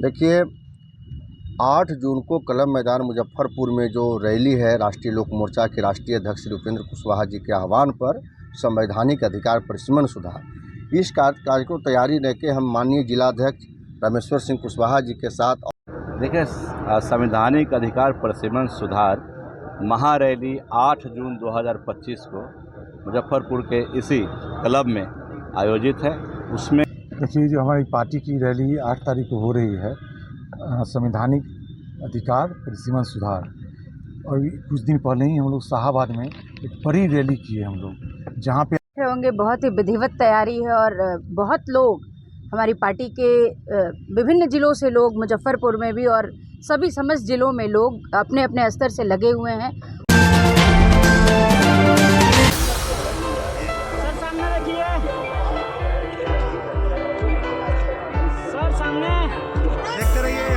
देखिए, 8 जून को कलम मैदान मुजफ्फरपुर में जो रैली है राष्ट्रीय लोक मोर्चा के राष्ट्रीय अध्यक्ष श्री उपेंद्र कुशवाहा जी के आह्वान पर संवैधानिक अधिकार परिसीमन सुधार, इस कार्य को तैयारी लेके हम माननीय जिलाध्यक्ष रामेश्वर सिंह कुशवाहा जी के साथ देखिए, संवैधानिक अधिकार परिसीमन सुधार महारैली 8 जून 2025 को मुजफ्फरपुर के इसी क्लब में आयोजित है। उसमें देखिए, जो हमारी पार्टी की रैली 8 तारीख को हो रही है, संवैधानिक अधिकार परिसीमन सुधार, और कुछ दिन पहले ही हम लोग शाहाबाद में एक बड़ी रैली किए हम लोग, जहाँ पे होंगे। बहुत ही विधिवत तैयारी है और बहुत लोग हमारी पार्टी के विभिन्न जिलों से लोग, मुजफ्फरपुर में भी और सभी समस्त जिलों में लोग अपने अपने स्तर से लगे हुए हैं। सर सामने देखिए, सर सामने देखते रहिए।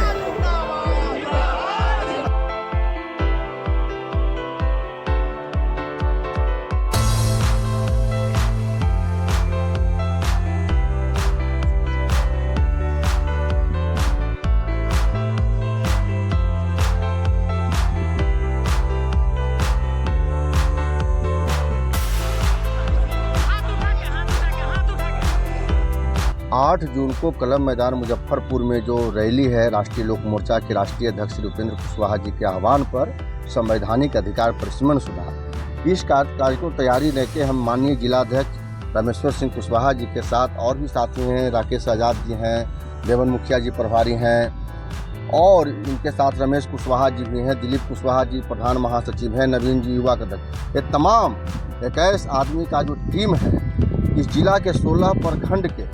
8 जून को कलम मैदान मुजफ्फरपुर में जो रैली है राष्ट्रीय लोक मोर्चा के राष्ट्रीय अध्यक्ष श्री उपेंद्र कुशवाहा जी के आह्वान पर संवैधानिक अधिकार परिसीमन सुधार, इस कार्य को तैयारी लेके हम माननीय जिलाध्यक्ष रामेश्वर सिंह कुशवाहा जी के साथ और भी साथी हैं, राकेश आज़ाद जी हैं, देवन मुखिया जी प्रभारी हैं, और इनके साथ रमेश कुशवाहा जी भी हैं, दिलीप कुशवाहा जी प्रधान महासचिव हैं, नवीन जी युवा अध्यक्ष। ये तमाम 21 आदमी का जो टीम है, इस जिला के 16 प्रखंड के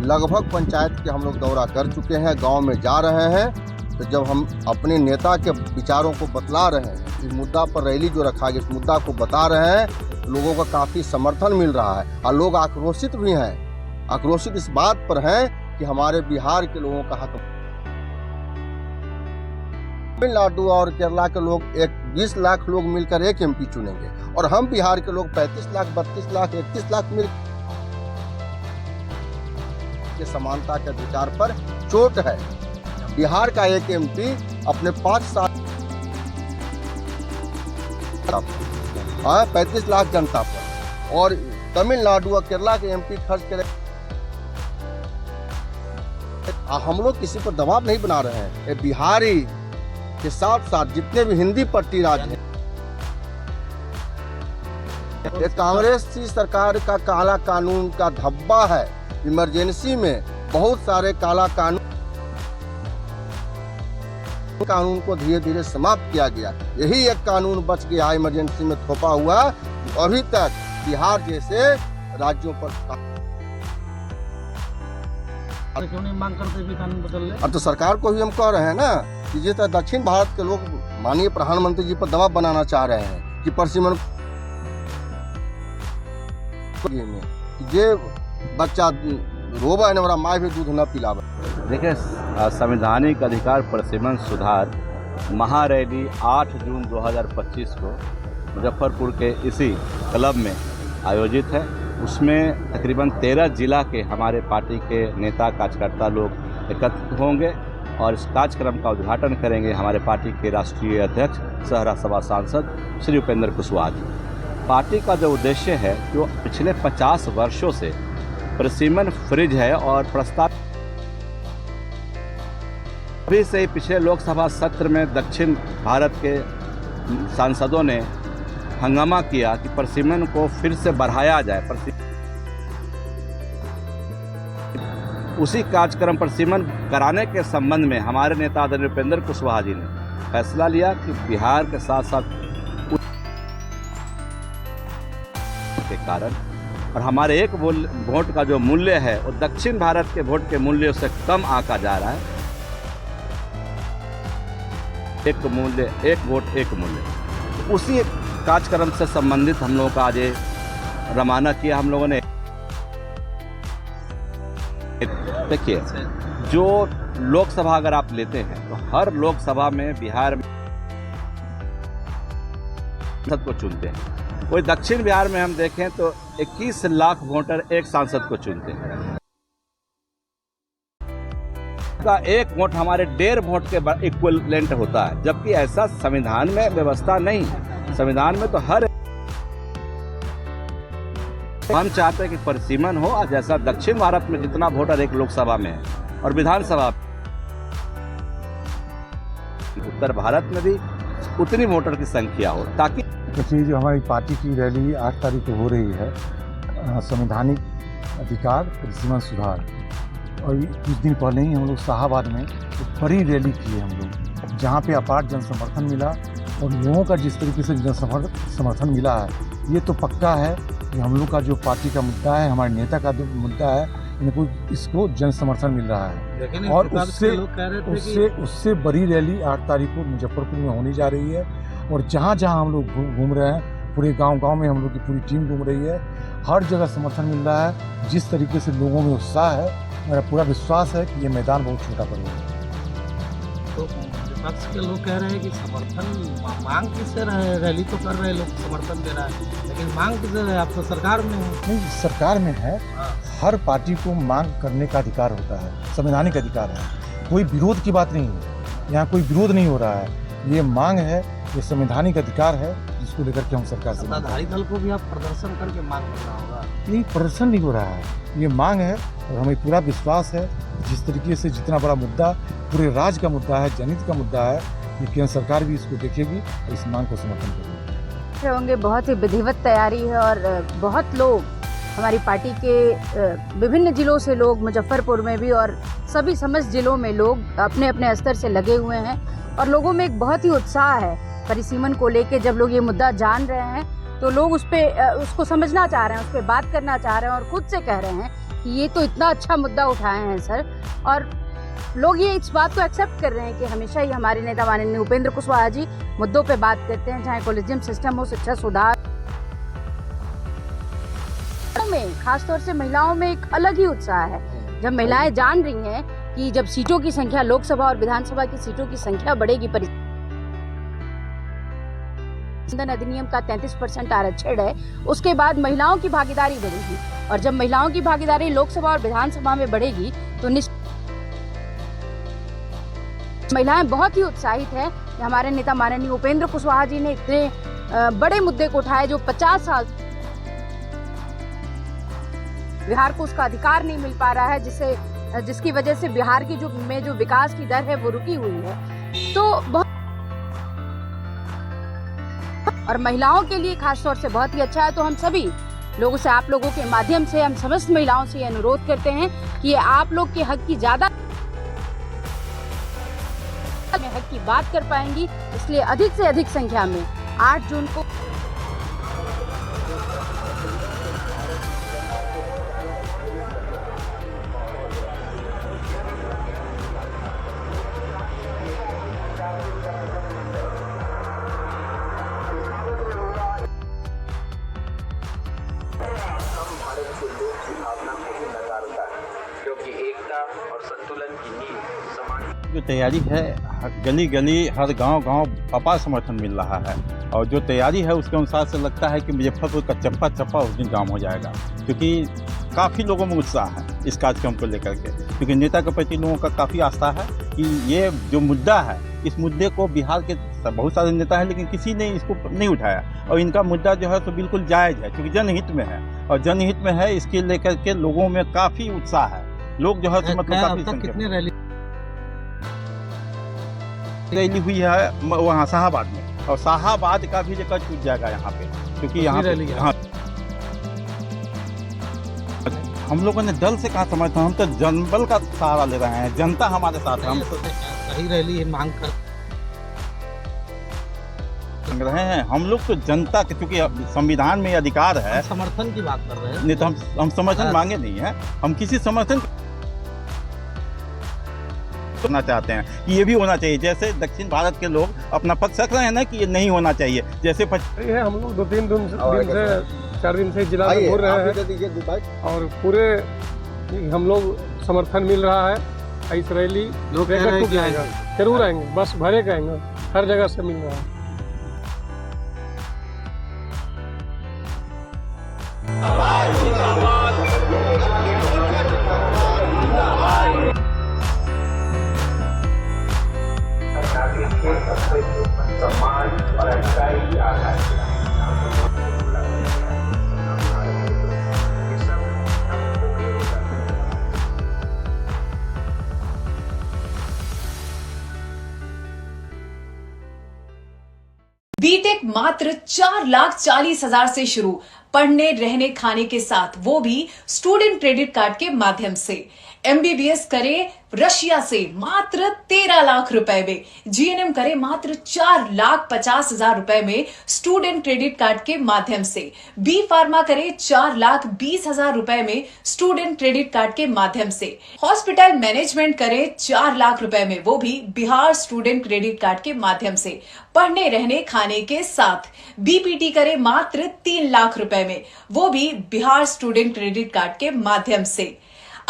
लगभग पंचायत के हम लोग दौरा कर चुके हैं, गांव में जा रहे हैं। तो जब हम अपने नेता के विचारों को बतला रहे हैं, इस मुद्दा पर रैली जो रखा गया, इस मुद्दा को बता रहे हैं, लोगों का काफ़ी समर्थन मिल रहा है और लोग आक्रोशित भी हैं। आक्रोशित इस बात पर हैं कि हमारे बिहार के लोगों का हक, तमिलनाडु और केरला के लोग 20 लाख लोग मिलकर एक MP चुनेंगे और हम बिहार के लोग 35 लाख, 32 लाख, 31 लाख मिल के समानता के अधिकार पर चोट है। बिहार का एक MP अपने 5 साल 35 लाख जनता पर, और तमिलनाडु और केरला के MP खर्च करे। हम लोग किसी पर दबाव नहीं बना रहे हैं। ये बिहारी के साथ साथ जितने भी हिंदी पट्टी राज्य हैं, ये कांग्रेस की सरकार का काला कानून का धब्बा है। इमरजेंसी में बहुत सारे काला कानून को धीरे धीरे समाप्त किया गया। यही एक कानून बच गया इमरजेंसी में थोपा हुआ। अभी तक बिहार जैसे राज्यों पर क्यों नहीं मांग करते भी कानून बदल ले? अब तो सरकार को भी हम कह रहे हैं ना कि जिस तरह दक्षिण भारत के लोग माननीय प्रधानमंत्री जी पर दबाव बनाना चाह रहे हैं कि परिसीमन जे बच्चा रोबा है ना, माँ भी दूध न पिलावे। देखिए, संवैधानिक अधिकार परिसीमन सुधार महारैली 8 जून 2025 को मुजफ्फरपुर के इसी क्लब में आयोजित है। उसमें तकरीबन 13 जिला के हमारे पार्टी के नेता कार्यकर्ता लोग एकत्रित होंगे और इस कार्यक्रम का उद्घाटन करेंगे हमारे पार्टी के राष्ट्रीय अध्यक्ष सह राज्यसभा सांसद श्री उपेंद्र कुशवाहा जी। पार्टी का जो उद्देश्य है, जो पिछले 50 वर्षों से परिसीमन फ्रिज है और प्रस्ताव अभी से ही पिछले लोकसभा सत्र में दक्षिण भारत के सांसदों ने हंगामा किया कि परिसीमन को फिर से बढ़ाया जाए। उसी कार्यक्रम परिसीमन कराने के संबंध में हमारे नेता आदरणीय उपेंद्र कुशवाहा जी ने फैसला लिया कि बिहार के साथ साथ के कारण और हमारे एक वोट का जो मूल्य है वो दक्षिण भारत के वोट के मूल्य से कम आंका जा रहा है। एक वोट एक मूल्य, उसी कार्यक्रम से संबंधित हम लोगों का आज रवाना किया हम लोगों ने। देखिए, जो लोकसभा अगर आप लेते हैं तो हर लोकसभा में बिहार में सांसद को चुनते हैं। वही दक्षिण बिहार में हम देखें तो 21 लाख वोटर एक सांसद को चुनते हैं। का एक वोट हमारे 1.5 वोट के इक्विवेलेंट होता है, जबकि ऐसा संविधान में व्यवस्था नहीं है। संविधान में तो हर हम चाहते हैं कि परिसीमन हो, और जैसा दक्षिण भारत में जितना वोटर एक लोकसभा में है और विधानसभा, उत्तर भारत में भी उतनी वोटर की संख्या हो, ताकि देखिए जो हमारी पार्टी की रैली 8 तारीख को हो रही है, संवैधानिक अधिकार परिसीमन सुधार, और कुछ दिन पहले ही हम लोग शाहाबाद में एक बड़ी रैली किए हम लोग, जहाँ पे अपार जन समर्थन मिला। और लोगों का जिस तरीके से जन समर्थन मिला है, ये तो पक्का है कि हम लोग का जो पार्टी का मुद्दा है, हमारे नेता का जो मुद्दा है, इनको इसको जन समर्थन मिल रहा है। और उससे बड़ी रैली 8 तारीख को मुजफ्फरपुर में होने जा रही है। और जहाँ जहाँ हम लोग घूम रहे हैं, पूरे गांव में हम लोग की पूरी टीम घूम रही है, हर जगह समर्थन मिल रहा है। जिस तरीके से लोगों में उत्साह है, मेरा पूरा विश्वास है कि ये मैदान बहुत छोटा पड़ेगा। तो विपक्ष के लोग कह रहे हैं कि समर्थन मांग किससे रहे, रैली तो कर रहे लोग, समर्थन दे रहा है, लेकिन मांग किससे रहे? आप तो सरकार में हो। नहीं, सरकार में है, हर पार्टी को मांग करने का अधिकार होता है, संवैधानिक अधिकार है। कोई विरोध की बात नहीं है, यहाँ कोई विरोध नहीं हो रहा है। ये मांग है, ये संवैधानिक अधिकार है, जिसको लेकर के हम सरकार से सत्ताधारी दल को भी आप प्रदर्शन करके मांग करना होगा। नहीं, प्रदर्शन नहीं हो रहा है, ये मांग है। और हमें पूरा विश्वास है, जिस तरीके से जितना बड़ा मुद्दा पूरे राज्य का मुद्दा है, जनहित का मुद्दा है, ये केंद्र सरकार भी इसको देखेगी और इस मांग को समर्थन करेगी। होंगे बहुत ही विधिवत तैयारी है और बहुत लोग हमारी पार्टी के विभिन्न जिलों से लोग, मुजफ्फरपुर में भी और सभी समस्त जिलों में लोग अपने अपने स्तर से लगे हुए हैं। और लोगों में एक बहुत ही उत्साह है परिसीमन को लेके। जब लोग ये मुद्दा जान रहे हैं तो लोग उसको समझना चाह रहे हैं, उस पर बात करना चाह रहे हैं और खुद से कह रहे हैं कि ये तो इतना अच्छा मुद्दा उठाए हैं सर। और लोग ये इस बात को एक्सेप्ट कर रहे हैं कि हमेशा ही हमारे नेता माननीय उपेंद्र कुशवाहा जी मुद्दों पे बात करते हैं, चाहे कॉलेजियम सिस्टम हो, शिक्षा सुधार में, खासतौर से महिलाओं में एक अलग ही उत्साह है। जब महिलाएं जान रही हैं कि जब सीटों की संख्या, लोकसभा और विधानसभा की सीटों की संख्या बढ़ेगी, संशोधन अधिनियम का 33% आरक्षण है, उसके बाद महिलाओं की भागीदारी बढ़ेगी। और जब महिलाओं की भागीदारी लोकसभा और विधानसभा में बढ़ेगी तो महिलाएं बहुत ही उत्साहित है। हमारे नेता माननीय उपेंद्र कुशवाहा जी ने इतने बड़े मुद्दे को उठाए जो 50 साल बिहार को उसका अधिकार नहीं मिल पा रहा है, जिसकी वजह से बिहार की जो विकास की दर है वो रुकी हुई है। तो और महिलाओं के लिए खासतौर से बहुत ही अच्छा है। तो हम सभी लोगों से, आप लोगों के माध्यम से, हम समस्त महिलाओं से अनुरोध करते हैं कि आप लोग के हक की ज्यादा हक की बात कर पाएंगी, इसलिए अधिक से अधिक संख्या में 8 जून को जो तैयारी है, गली गली, हर गांव अपार समर्थन मिल रहा है। और जो तैयारी है उसके अनुसार से लगता है कि मुजफ्फरपुर का चप्पा चप्पा उस दिन जाम हो जाएगा, क्योंकि काफ़ी लोगों में उत्साह है इस कार्यक्रम को लेकर के। क्योंकि नेता के प्रति लोगों का काफ़ी आस्था है कि ये जो मुद्दा है, इस मुद्दे को बिहार के बहुत सारे नेता हैं लेकिन किसी ने इसको नहीं उठाया। और इनका मुद्दा जो है तो बिल्कुल जायज़ है, क्योंकि जनहित में है और जनहित में है, इसके लेकर के लोगों में काफ़ी उत्साह है। लोग जो है तो मतलब कितने रैली हुई है वहाँ शाहाबाद में, और शाहाबाद का भी रिकॉर्ड टूट जाएगा यहाँ पे, क्योंकि यहाँ पे हाँ, हम लोगों ने दल से कहा समर्थन, हम तो जनबल का सहारा ले रहे हैं, जनता हमारे साथ है। हम सही रैली मांग कर रहे हैं, हम लोग तो जनता के, क्योंकि संविधान में अधिकार है। समर्थन की बात कर रहे हैं, नहीं तो हम समर्थन मांगे नहीं है, हम किसी समर्थन करना चाहते हैं कि ये भी होना चाहिए। जैसे दक्षिण भारत के लोग अपना पक्ष रख रहे हैं ना कि ये नहीं होना चाहिए, जैसे है हम लोग 2-3 दिन से 4 दिन से जिला में घूर रहे हैं और पूरे हम लोग समर्थन मिल रहा है। इस रैली जाएगा, जरूर आएंगे, बस भरे आएंगे, हर जगह से मिल रहा है। सम्मान और अच्छाई की आधारशिला बीटेक मात्र 4,40,000 से शुरू, पढ़ने रहने खाने के साथ, वो भी स्टूडेंट क्रेडिट कार्ड के माध्यम से। एमबीबीएस करे रशिया से मात्र 13 लाख रुपए में, जीएनएम करे मात्र 4,50,000 रुपए में स्टूडेंट क्रेडिट कार्ड के माध्यम से, बी फार्मा करे 4,20,000 रुपए में स्टूडेंट क्रेडिट कार्ड के माध्यम से, हॉस्पिटल मैनेजमेंट करे 4 लाख रुपए में, वो भी बिहार स्टूडेंट क्रेडिट कार्ड के माध्यम से, पढ़ने रहने खाने के साथ। बीपीटी करे मात्र 3 लाख रुपए में, वो भी बिहार स्टूडेंट क्रेडिट कार्ड के माध्यम से।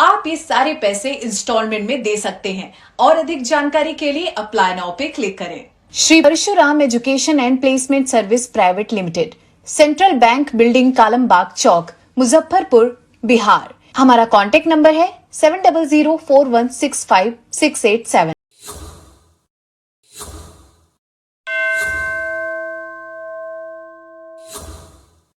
आप ये सारे पैसे इंस्टॉलमेंट में दे सकते हैं और अधिक जानकारी के लिए अप्लाई नाउ पे क्लिक करें। Shri Parshuram education and placement service private limited, central bank building, Kalambagh Chowk, Muzaffarpur, Bihar. हमारा कॉन्टेक्ट नंबर है 7004165687।